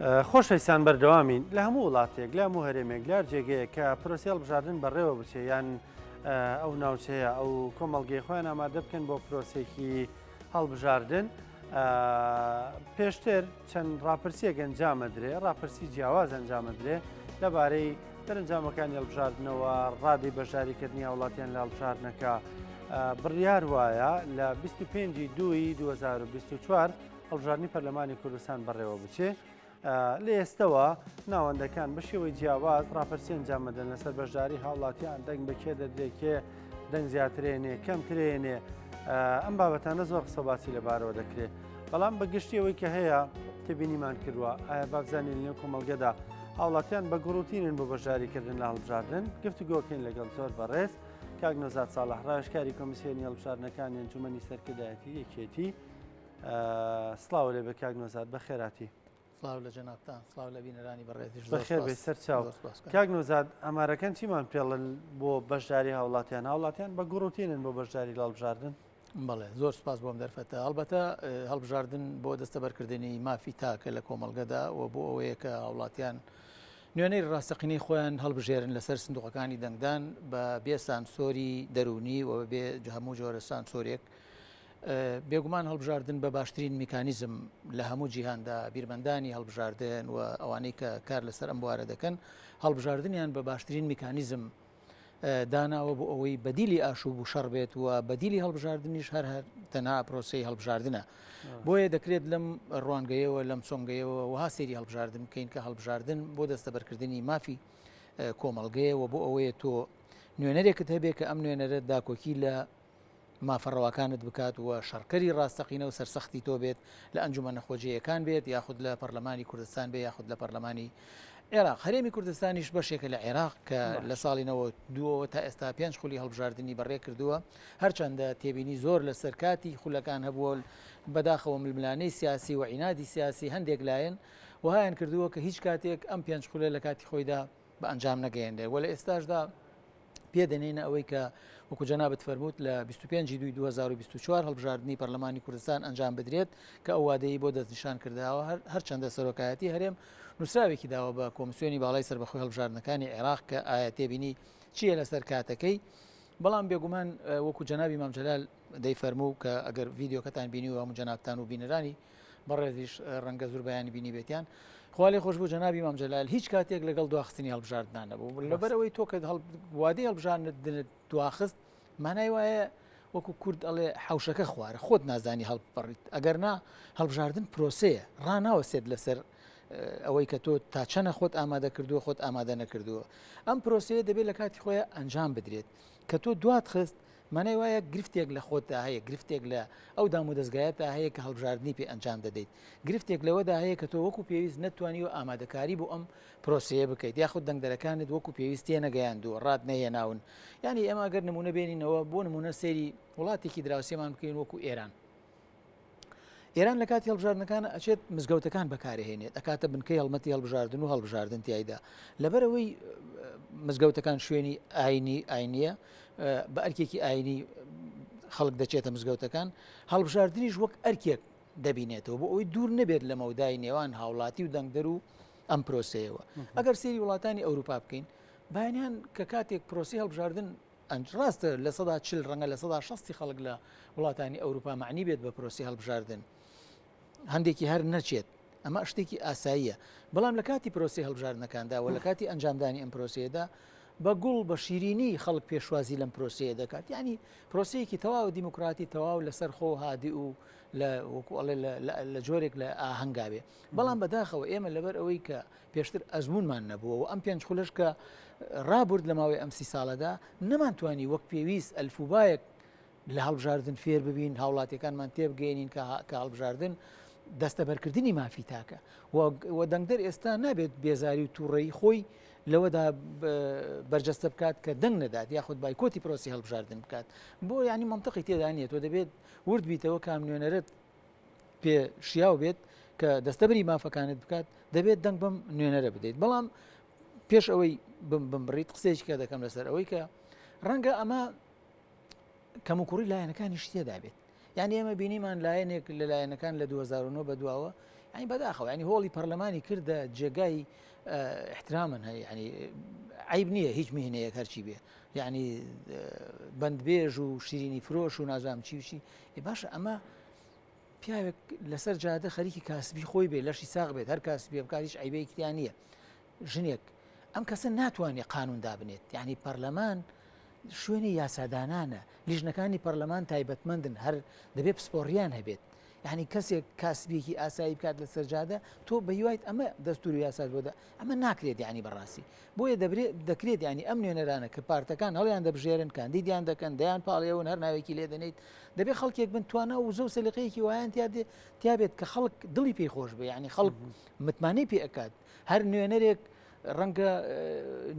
خۆشەویستان بەردەوامین لە هەموو وڵاتێک لە هەموو هەرێمێک لار جێگەیە کە پرۆسیال بژاردن بەڕێوە بچێ یان ئەو ناوچەیە ئەو کۆمەڵگەی خۆیان ئامادە بکەن بۆ پرۆسێکی هەڵبژاردن. پێشتر چەند ڕاپرسیەک ئەنجامەدرێ، ڕاپرسی جیاواز ئەنجامەدرێ لەبارەی دەرەنجامەکانی هەڵبژاردنەوە، ڕادی بەشداریکردنی هاوڵاتیان لە هەڵبژاردنەکە. بڕیار وایە لە 25 دووی 2024 هەڵبژاردننی پەرلەمانی کوردستان بەڕێوە بچێ. لە ئێستەوە ناوەندەکان بە شێوەی جیاواز ڕاپەرسی ئەنجامەدەن لەسەر بەشداری هاوڵاتیان دەنگ بەکێ دەدرێکێ دەنگ زیاترێنێ کەمترێنێ. ئەم بابەتانە زۆر قسەباسی لەبارەوە دەکرێت، بەڵام بەگشتیەوەی کە هەیە تێبینیمان کردووە ئایا بابزانین لێ کۆمەڵگەدا هاوڵاتیان بە گوڕوتینن بۆ بەشداریکردن لە هەڵبژاردن. گفتوگۆکەین لەگەڵ زۆر بەڕێز کاک نۆزاد ساڵح ڕایشکاری کۆمیسیۆنی هەڵبژاردنەکانی ئەنجومەنی سەرکردایەتی یەکێتی. سڵاو لێ بە کاک نۆزاد بەخێراتی. سڵاو لە جەنابتان، سڵاو لە بینەرانی بەڕێزیش بەخێر بێ سەرچاو. کاک نۆزاد ئەمارەکان چیمان پێڵن بۆ بەشداری هاوڵاتیان بە گوڕوتینن بۆ بەشداری لە هەڵبژاردن؟ بەڵێ زۆر سپاس بۆم دەرفەتە. هەڵبەتە هەڵبژاردن بۆ دەستەبەرکردنی مافی تاکە لە کۆمەڵگەدا و بۆ ئەوەیە کە هاوڵاتیان نوێنەی ڕاستەقینەی خۆیان هەڵبژێرن لەسەر سندوقەکانی دەنگدان بە بێ سانسۆری دەرونی و بێ هەموو جۆرە سانسۆرێک. بێگومان هەڵبژاردن بە باشترین میکانیزم لە هەموو جیهاندا بیرمەندانی هەڵبژاردن و ئەوانەی کە کار لەسەر ئەم بوارە دەکەن هەڵبژاردنیان بە باشترین میکانیزم داناوە بۆ ئەوەی بەدیلی ئاشوب و شەڕ بێت و بەدیلی هەڵبژاردنیش هەر تەنها پرۆسەی هەڵبژاردنە. بۆیە دەکرێت لەم ڕوانگەیەوە لەم چۆنگەیەوە وها سێری هەڵبژاردن بکەین کە هەڵبژاردن بۆ دەستەبەرکردنی مافی کۆمەڵگەیەوە بۆ ئەوەیە تۆ نوێنەرێکت هەبێ کە ئەم نوێنەرە داکۆکی لە مافەڕەوەکانت بکات و شەڕکەری ڕاستەقینە و سەرسەختی تۆ بێت لە ئەنجومەنە خۆجیەکان بێت یاخود لە پەرلەمانی کوردستان بێ یاخود لە پەرلەمانی عێراق. هەرێمی کوردستانیش بەشێکە لە عێراق کە لە ساڵی 92 تا ئێستا 5 خولی هەڵبژاردننی بەڕێ کردووە، هەرچەندە تێبینی زۆر لە سەرکاتی خولەکان هەبووە بەداخەوە ململانەی سیاسی و عینادی سیاسی هەندێک لایەن وهایان کردووە کە هیچ کاتێک ئەم 5 خولە لە کاتی خۆیدا بە ئەنجام نەگەیەندێ و لە ئێستاشدا پێدەنێنە ئەوەی کە وەکو جەنابەت فەرمووت لە 25 دوای 2024 هەڵبژاردننی پەرلەمانی کوردستان ئەنجام بدرێت کە ئەو وادەیە بۆ دەستنیشان کرداوە. هەرچەندە سەرۆکایەتی هەرێم نووسراوێکی داوە بە کۆمیسیۆنی باڵای سەربەخۆی هەڵبژاردنەکانی عێراق کە ئایا تێبینی چییە لەسەر کاتەکەی. بەڵام بێگومان وەکو جەنابی مام جەلال دەیفەرموو کە ئەگەر ڤیدیۆکەتان بینی و هەموو جەنابتان و بینەرانی بەڕێزیش ڕەنگە زۆر بەیانی بینی بێتیان خوالی خۆش بوو جەنابی مام جەلال هیچ کاتێک لەگەڵ دواخستنی هەڵبژاردنان نەبوو. لەبەرەوەی تۆ کە وادەی هەڵبژاردنت دواخست مانای وایە وەکو کورد ئەڵێ حوشەکە خوارە خۆت نازانی هەڵبڕیت. ئەگەر نا هەڵبژاردن پرۆسەیە ڕناوەسێت لەسەر ئەوەی کە تۆ تا چەنە خۆت ئامادە کردووە خۆت ئامادە نەکردووە. ئەم پرۆسەیە دەبێت لە کاتی خۆیان ئەنجام بدرێت کە تۆ دوات خست مانای وایە گرفتێک لە خۆتدا هەیە، گرفتێک لە ئەو دام و دەستگایەتدا هەیە کە هەڵبژاردننی پێ ئەنجام دەدەیت، گرفتێک لەوەدا هەیە کە تۆ وەکو پێویست نەتوانیوە ئامادەکاری بۆ ئەم پرۆسەیە بکەیت یاخود دەنگدەرەکانت وەکو پێویست تێ نەگەیاندووە ڕات نەهێناون. یعنی ئێمە ئەگەر نمونە بێنینەوە بۆ نمونە سێری وڵاتێکی دراوسێمان بکەین وەکو ئێران. ئێران لە کاتی هەڵبژاردنەکان ئەچێت مزگەوتەکان بەکارهێنێت ئەکاتە بنکەی هەڵمەتی هەڵبژاردن و هەڵبژاردن تایدا لەبەرەوەی مزگەوتەکان شوێنی ئاینیە بە ئەرکێکی ئاینی خەڵک دەچێتە مزگەوتەکان هەڵبژاردنیش وەک ئەرکێک دەبینێتەوە بۆ ئەوەی دوور نەبێت لە مەودای نێوان هاوڵاتی و دەنگدەر و ئەم پرۆسەیەوە. ئەگەر سێری وڵاتانی ئەوروپا بکەین بایانیان کە کاتێک پرۆسی هەڵبژاردن ڕاستە لە 40 ڕەنگە لە 60 خەڵک لە وڵاتانی ئەوروپا معنی بێت بە پرۆسی هەڵبژاردن هەندێکی هەر نەچێت ئەمە شتێکی ئاساییە. بەڵام لە کاتی پرۆسی هەڵبژاردنەکاندا و لە کاتی ئەنجامدانی ئەم پرۆسەیەدا بە گوڵ بە شیرینی خەڵک پێشوازی لەم پرۆسەیە دەکات. یعنی پرۆسەیەکی تەواو دیموکراتی تەواو لەسەر خۆ هادی و لە جۆرێک لە ئاهەنگاوێ. بەڵام بەداخەوە ئێمە لەبەر ئەوەی کە پێشتر ئەزمونمان نەبووە و ئەم 5 خولەش کە ڕابرد لە ماوەی ئەم 30 ساڵەدا نەمانتوانی وەک پێویست ئەلفوبایەک لە هەڵبژاردن فێر ببین هاوڵاتیەکانمان تێبگەێنین کە هەڵبژاردن دەستەبەرکردنی مافی تاکە و دەنگدەر ئێستا نابێت بێزاری و تووڕێی خۆی لەوەدا بەرجەستە بکات کە دەنگ نەدات یاخود بایکۆتی پرۆسی هەڵبژاردن بکات. بۆ ینی منطقی تێدا نیە تۆ دەبێت ورد بیتەوە کام نوێنەرت پێ شیاو بێت کە دەستەبەری مافەکانت بکات دەبێت دەنگ بەم نوێنەرە بدەیت. بەڵام پێش ئەوەی بمبڕیت قسێکی کە دەکەم لەسەر ئەوەی کە ڕەنگە ئەمە کەم و کوڕی لایەنەکانی شتێدا بێت. یعنی ئێمە بینیمان لایەنێک لە لایەنەکان لە 2009 بەدواوە يعني بداخەوە ینی هۆڵی پەرلەمانی کردە جێگای احترامن هەیە ینی عیب نییە هیچ میهنەیەک هەرچی بێ یعنی بەندبێژ و شیرینی فرۆش و نازام چیوشی باشە ئەمە پیاوێک لەسەر جادە خەریکی کاسبی خۆی بێ لەشی ساغ بێت هەر کاسبی بکات هیچ عیبەیەکیان نییە ژنێک ئەم کەسە ناتوانێت قانون دابنێت یعنی پەرلەمان شوێنی یاسادانانە لیژنەکانی پەرلەمان تایبەتمەندن هەر دەبێت پسپۆڕیان هەبێت یعنی کەسێک کاسبیەکی ئاسایی بکات لە سەرجادە تۆ بەیوایت ئەمە دەستور و یاساد بۆدا ئەمە ناکرێت یعنی بەڕاستی بۆیە دەکرێت ینی ئەم نوێنەرانە کە پارتەکان هەڵیان دەبژێرن کاندیدیان دەکەن دەیان پاڵێەوەن هەر ناوێکی لێ دەنیت دەبێت خەڵکێک بن توانە و زۆ سەلیقەیەکی وایان تیابێت کە خەڵک دڵی پێی خۆش بێ ینی خەڵک متمانەی پێ ئەکات هەر نوێنەرێک ڕەنگە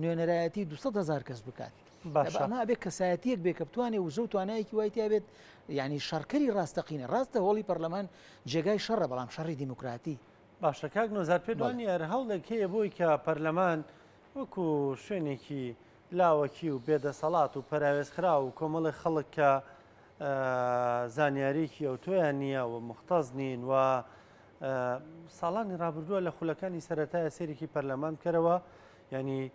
نوێنەرایەتی 200,000 کەس بکات ئەمە بێت کەسایەتیەک بێ کە بتوانێ و زۆ توانایەکی وای تیابێت ینی شەڕکەری ڕاستەقینە ڕاستە هۆڵی پەرلەمان جێگای شەڕە بەڵام شەڕی دیموکراتی باشە کاک نۆزار پێ دوانی هەر هەوڵێک هەیە بۆی کە پەرلەمان وەکو شوێنێکی لاوەکی و بێدەسەڵات و پەراوێزخرا و کۆمەڵی خەڵک کە زانیاریکی ئەو تۆیان نییە و مختەز نین و ساڵانی ڕابردووە لە خولەکانی سەرەتایە سێرێکی پەرلەمان بکەرەوە ینی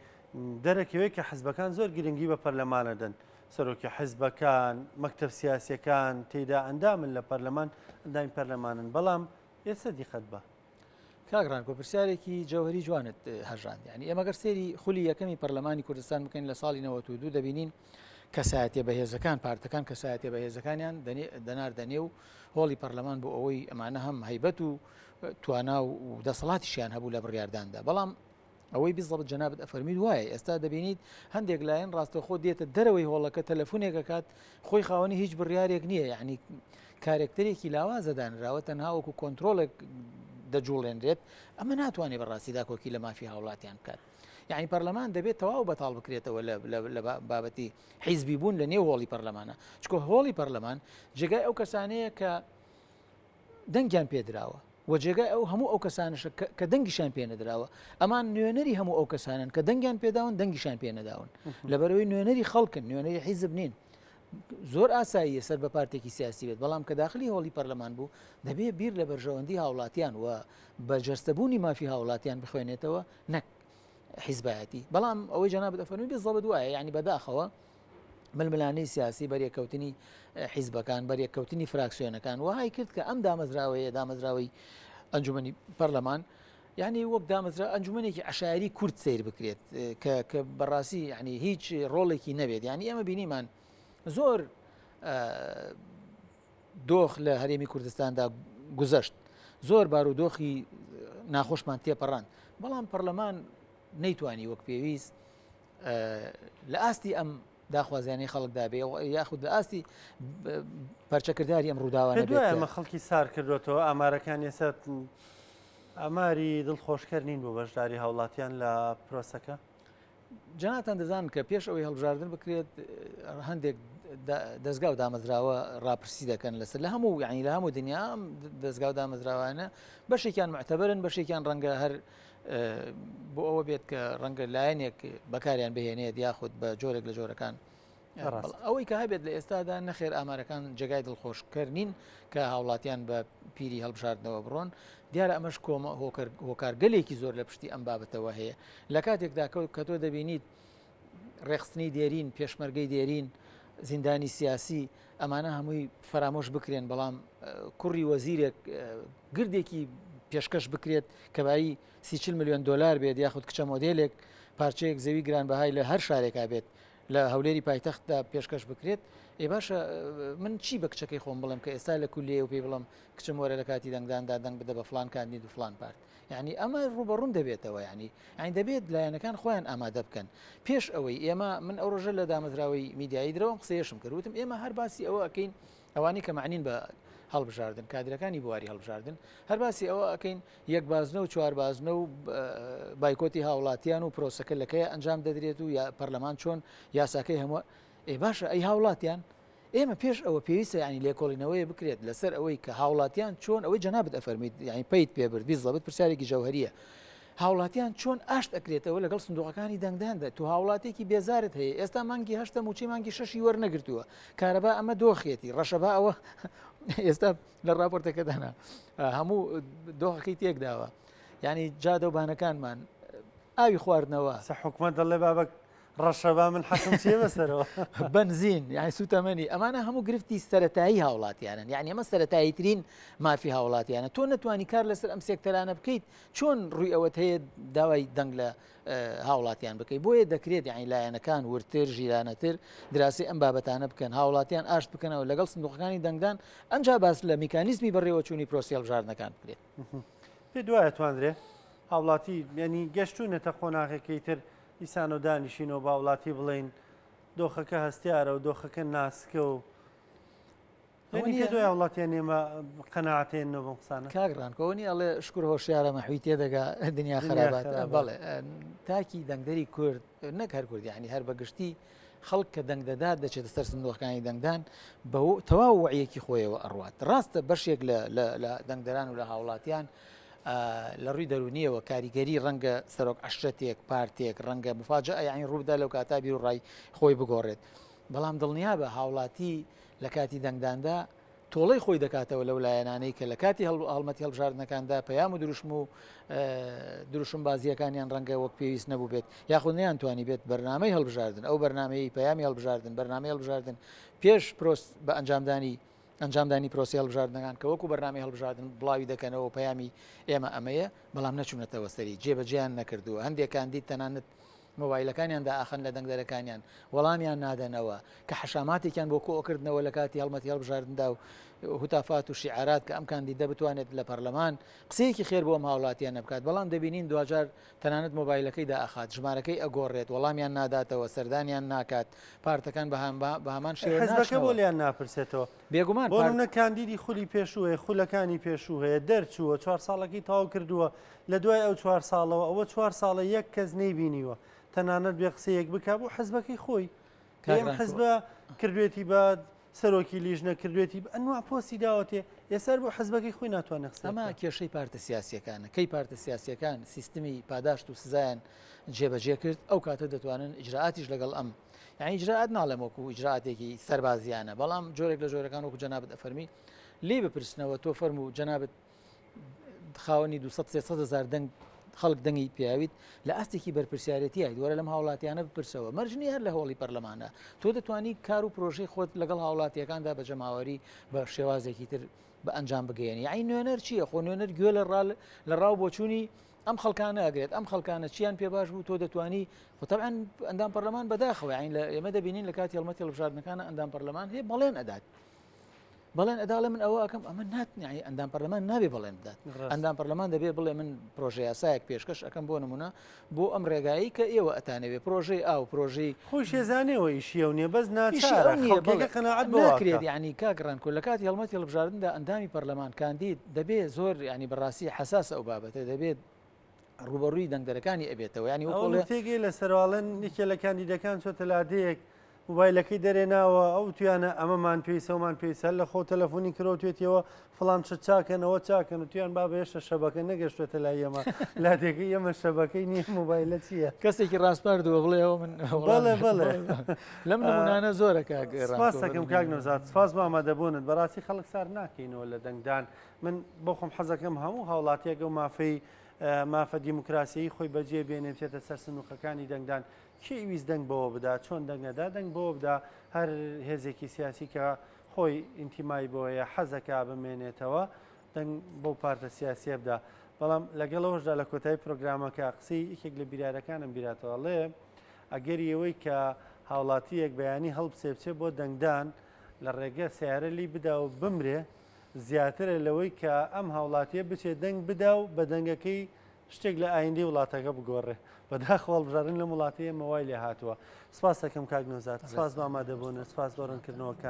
دەرەکەوەی کە حزبەکان زۆر گرنگی بە پەرلەمانە دەن سەرۆکی حزبەکان مەکتەب سیاسیەکان تێیدا ئەندامن لە پەرلەمان ئەندامی پەرلەمانن بەڵام ئێستا دیقەت بە کاگران کۆ پرسیارێکی جەوهری جوانت هەژاند ینی ئێمەگەر سێری خولی یەکەمی پەرلەمانی کوردستان بکەین لە ساڵی 92 دەبینین کەسایەتیە بەهێزەکان پارتەکان کەسایەتیە بەهێزەکانیان دەناردەنێ و هۆڵی پەرلەمان بۆ ئەوەی ئەمانە هەم هەیبەت و توانا و دەسەڵاتیشیان هەبوو لە بڕیارداندا بەڵام ئەوەی بیزڵبت جەنابەت ئەفەرمید وایە ئێستا دەبینیت هەندێک لایەن ڕاستەخۆ دێتە دەرەوەی هۆڵەکە تەلەفۆنێک کات خۆی خاوەنی هیچ بڕیارێک نییە یعنی کارێکتەرێکی لاوازە دانراوە تەنها وەکو کۆنتترۆلێک دەجوڵێنرێت ئەمە ناتوانێت بەڕاستیدا کۆکی لە مافی هاوڵاتیان بکات یعنی پەرلەمان دەبێت تەواو بەتاڵ بکرێتەوە لە بابەتی حیزبی بوون لە نێو هۆڵی پەرلەمانە چکۆ هۆڵی پەرلەمان جێگای ئەو کەسانەیە کە دەنگیان پێدراوە و جێگای ئەو هەموو ئەو کەسانش کە دەنگیشان پێ نەدراوە ئەمان نوێنەری هەموو ئەو کەسانن کە دەنگیان پێداون دەنگیشان پێ نەداون لەبەرەوەی نوێنەری خەڵکن نوێنەری حیزب نین زۆر ئاساییە سەر بە پارتێکی سیاسی بێت بەڵام کە داخلی هۆڵی پەرلەمان بوو دەبێت بیر لە بەرژەوەندی هاوڵاتیان و بەجەستەبوونی مافی هاوڵاتیان بخوێنێتەوە نەک حیزبایەتی بەڵام ئەوەی جەنابەت ئەفەرمی بێزەڵبت وایە یعنی بەداخەوە ململانەی سیاسی بەریەکەوتنی حیزبەکان بەریەکەوتنی فراکسیۆنەکان وهای کرد کە ئەم دامەزراوەی ئەنجومەنی پەرلەمان یعنی وەک دامەزرا ئەنجومەنێکی عشایری کورد سیر بکرێت کە بەڕاستی یعنی هیچ ڕۆڵێکی نەبێت یعنی ئەمە بینیمان زۆر دۆخ لە هەرێمی کوردستاندا گوزەشت زۆر بارودۆخی ناخۆشمان تێپەڕاند بەڵام پەرلەمان نەیتوانی وەک پێویست لە ئاستی ئەم داخوازیانی خەڵکدا بێ یاخود لە ئاستی پەرچەکردداری ئەم ڕووداوانە بێت ئەمە خەڵکی سار کردوێتەوە ئامارەکان ێستا ئەماری دڵخۆشکەر نین بۆ بەشداری هاوڵاتیان لە پرۆسەکە جەناتان دەزانن کە پێش ئەوەی هەڵبژاردن بکرێت هەندێک دەستگا و دامەزراوە ڕاپرسی دەکەن لەسەر لە هەموو یعنی لە هەموو دنیا دەستگا و دامەزراوانە بەشێکیان معتەبەرن بەشێکیان ڕەنگە هەر بۆ ئەوە بێت کە ڕەنگە لایەنێک بەکاریان بهێنێت یاخود بە جۆرێک لە جۆرەکان ئەوەی کە هەبێت لە ئێستادا نەخێر ئامارەکان جێگای دڵخۆشکردنین کە هاوڵاتیان بە پیری هەڵبژاردنەوە بڕۆن دیارە ئەمەش هۆکارگەلێکی زۆر لە پشتی ئەم بابەتەوە هەیە لە کاتێکدا کە تۆ دەبینیت ڕێخستنی دێرین پێشمەرگەی دێرین زیندانی سیاسی ئەمانە هەمووی فرامۆش بکرێن بەڵام کوڕی وەزیرێک گردێکی پێشکەش بکرێت کە بایی 30 ملیۆن دلار بێت یاخود کچە مۆدلێک پارچەیەک زەوی گرانبەهای لە هەر شارێکا بێت لە هەولێری پایتەختدا پێشکەش بکرێت باشە من چی بە کچەکەی خۆم بڵم کە ئێستا لە کولێ و پێی بڵم کچم وەرە لە کاتی دەنگداندا دەنگ بدە بە فلان کاندید و فلان پارت یعنی ئەمە ڕوبەڕوون دەبێتەوە ینی دەبێت لایەنەکان خۆیان ئامادە بکەن پێش ئەوەی ئێمە من ئەو ڕۆژە لە دامەزراوەی میدیایی درەوەم قسەیەشم کردوتم ئێمە هەر باسی ئەوە ئەکەین ئەوانی کە معنین بە هەڵبژاردن کادرەکانی بواری هەڵبژاردن هەر باسی ئەوە ئەکەین یەک بازنە و چوار بازنە و بایکۆتی هاوڵاتیان و پرۆسەکە لەکەی ئەنجام دەدرێت و یا پەرلەمان چۆن یاساکەی هەموو باشە ئەی هاوڵاتیان ئێمە پێش ئەوە پێویستە ینی لێکۆڵینەوەی بکرێت لەسەر ئەوەی کە هاوڵاتیان چۆن ئەوەی جەنابەت ئەفەرمید یعنی پەیت پێبرد بیزڵبت پرسیارێکی جەوهریە هاوڵاتیان چۆن ئاشت ئەکرێتەوە لەگەڵ سندوقەکانی دەنگداندا تو هاوڵاتێکی بێزارت هەیە ئێستا مانگی هەشتە موچی مانگی شەشی وەرنەگرتووە کارەبا ئەمە دۆخێتی ڕەشەبا ئەوە ئێستا لە راپۆرتەکەدانا هەموو دۆخەکەی تێکداوە ینی جادەوبانەکانمان ئاوی خواردنەوە حکومت دەڵێ بابک ڕەشەبا من حەکم چێ بەسەرەوە بنزین یعنی سوتەمەنی ئەمانە هەموو گرفتی سەرەتایی هاوڵاتیانن یعنی ئەمە سەرەتایی ترین مافی هاوڵاتیانە تۆ نەتوانی کار لەسەر ئەم سێکتەرانە بکەیت چۆن ڕووی ئەوەت هەیە داوای دەنگ لە هاوڵاتیان بکەیت بۆیە دەکرێت یعنی لایەنەکان ورتر ژیرانەتر دراسی ئەم بابەتانە بکەن هاوڵاتیان ئاشت بکەنەوە لەگەڵ سندوقەکانی دەنگدان ئەنجا باس لە میکانیزمی بەڕێوەچوونی پرۆسی هەڵبژاردنەکان بکرێت پێ دوایە توانرێ هاوڵاتی ینی گەشتونێتە خۆناغێکی تر ئیسان و دانیشینەوە با وڵاتی بڵین دۆخەکە هەستیارە و دۆخەکە ناسکە و دوای وڵاتیان ئێمە قەناعەتێنەوە بەم قسانە کاگڕانکەوەنی ئەڵێ شکر هۆشیارە مەحوی تێدەگا دنیا خراپات بەڵێ تاکی دەنگدەری کورد نەک هەر کورد یعنی هەر بەگشتی خەڵک کە دەنگ دەدات دەچێتە سەر سندوقەکانی دەنگدان تەواو وعیەکی خۆیەوە ئەڕوات ڕاستە بەشێک لە دەنگدەران و لە هاوڵاتیان لە ڕووی دەرونیەوە کاریگەری ڕەنگە سەرۆک عشرەتێک پارتێک ڕەنگە مفاجە ئەیان ڕوودا لەو کاتا بیر و ڕای خۆی بگۆڕێت بەڵام دڵنیا بە هاوڵاتی لە کاتی دەنگداندا تۆڵەی خۆی دەکاتەوە لەو لایەنانەی کە لە کاتی هەڵمەتی هەڵبژاردنەکاندا پەیام و دروشم بازیەکانیان ڕەنگە وەک پێویست نەبوو بێت یاخود نەیان توانی بێت بەرنامەی هەڵبژاردن ئەو بەرنمەی پەیامی هەڵبژاردن بەرنامەی هەڵبژاردن پێش بە ئەنجامدانی پرۆسی هەڵبژاردنەکان کە وەکو بەرنامی هەڵبژاردن بڵاوی دەکەنەوە پەیامی ئێمە ئەمەیە بەڵام نەچوونەتەوە سەری جێبەجیان نەکردووە هەندێکان دیت تەنانەت مۆبایلەکانیاندا ئاخەن لە دەنگدەرەکانیان وەڵامیان نادەنەوە کە حەشاماتێکیان بۆ کۆکردنەوە لە کاتی هەڵمەتی هەڵبژاردندا و هوتافات و شیعارات کە ئەم کاندیدە بتوانێت لە پەرلەمان قسەیەکی خێر بۆ ئەم هاوڵاتیان نەبکات بەڵام دەبینین دوجار تەنانەت مۆبایلەکەی داخات ژمارەکەی ئەگۆڕێت وەڵامیان ناداتەوە سەردانیان ناکات پارتەکان بە هەمان شێوەیە بۆ لیان ناپرسێتەوە بێگومان بۆ منە کاندیدی خولی پێشووە خولەکانی پێشوو هەیە دەرچووە 4 ساڵێکی تاو کردووە لە دوای ئەو 4 ساڵەوە ئەوە 4 ساڵە یەک کەس نەیبینیوە تەنانەت بێ قسەیەک بک بۆ حەزبەکەی خۆی حەزبە کردوێتی بە سەرۆکی لیژنە کردوێتی ئەنوا پۆسی داوەتێ ئێسەر بۆ حەزبەکەی خۆی ناتوانێت ئەمە کێشەی پارتە سیاسیەکانە کەی پارتە سیاسیەکان سیستمی پاداشت و سزایان جێبەجێ کرد ئەو کاتە دەتوانن ئیجرعاتیش لەگەڵ ئەم یعنی ئیجرعات ناڵێم وەکو ئیجرعاتێکی سەربازیانە بەڵام جۆرێک لە جۆرەکان وەکو جەنابەت ئەفەرمی لێ بپرسنەوە تۆ فەرموو جەنابەت خاوەنی 200 هزار دەنگ خەڵک دەنگی پیاویت لە ئاستێکی بەرپرسیارەتی وەرە لەم هاوڵاتیانە بپرسەوە مەرجنی هەر لە هۆڵی پەرلەمانە تۆ دەتوانی کار و پرۆژەی خۆت لەگەڵ هاوڵاتیەکاندا بە جەماوەری بە شێوازێکی تر بە ئەنجام بگەێنی ئەی نوێنەر چییە خۆ نوێنەر گوێ لە ڕاو بۆچوونی ئەم خەڵکانە ئەگرێت ئەم خەڵکانە چیان پێ باش بوو تۆ دەتوانی خۆتەبعاً ئەندام پەرلەمان بەداخەوە عین لە ئێمە دەبینین لە کاتی هەڵمەتی هەڵبژاردنەکانە ئەندام پەرلەمان هەیە بەڵێن ئەدات بەڵێن ئەدا لە من ئەوە ئەەکەم ئەمە ناتنیایی ئەندام پەرلەمان نابێ بڵێن بدات ئەندام پەرلەمان دەبێت بڵێ من پرۆژه یاسایەک پێشکەش ئەەکەم بۆ نمونە بۆ ئەم ڕێگایی کە ئێوە ئەتانەوێت پرۆژەی ئاو پرۆژەی خۆشێزانەوە ئیشیە و نیە بەس ناچارەکەناعات ینی کاگڕانکۆ لە کاتی هەڵمەتی هەڵبژاردندا ئەندامی پەرلەمان کاندید دەبێت زۆر ینی بەڕاستی حساس ئەو بابەتە دەبێت ڕوبەڕووی دەنگدەرەکانی ئەبێتەوە ینی تێگەی لە سەرواڵەن نیکە لە کاندیدەکان چۆتە لادەیەک موبایلەکەی دەرێناوە ئەو توانە ئەمەمان پێیسەمان پێیسە لە خۆ تەلەفۆنی کرۆتێتەوە فڵان چاکەنەوە چاکەن و تویان با بەێشە شەبەکە نەگەشتێتە لای ئێمە لادێکی ئەمە شەبەکەی نییە موبایلە چییە کەسێکی ڕاستپاردووە بڵێەوە من بڵێ لەم نمونانە زۆرە سپاس دەکەم کاک نەوزاد سپاس بۆ ئامادەبوونت بەڕاستی خەڵک سار ناکەینەوە لە دەنگدان من بۆ خۆم حەزەکەم هەموو هاوڵاتیەکە و مافە دیموکراسی خۆی بەجێ بێنێ بچێتە سەر سنووقەکانی دەنگدان چی ویست دەنگ بەوە بدا چۆن دەنگەدا دەنگ بۆ بدا هەر هێزێکی سیاسی کە خۆی ئینتیمای بۆیە حەزەکە بمێنێتەوە دەنگ بۆ پارتە سیاسیە بدا بەڵام لەگەڵەوەشدا لە کۆتایی پرۆگرامەکە قسەی یەکێک لە بیرارەکانم بیراتەوە لێ ئەگەری ئەوەی کە هاوڵاتیەک بەیانی هەڵبسێ بچێت بۆ دەنگدان لە ڕێگە سیارە لی بدا و بمرێ زیاترە لەوەی کە ئەم هاوڵاتیە بچێت دەنگ بدا و بە دەنگەکەی شتێک لە ئایندی وڵاتەکە بگۆڕێ بەداخەڵ بژارن لە وڵاتەیە مەوای لێ هاتووە سپاس دەکەم کاک نەوزاد سپاس بە ئامادەبوون سپاس بۆ ڕوونکردنەوەکان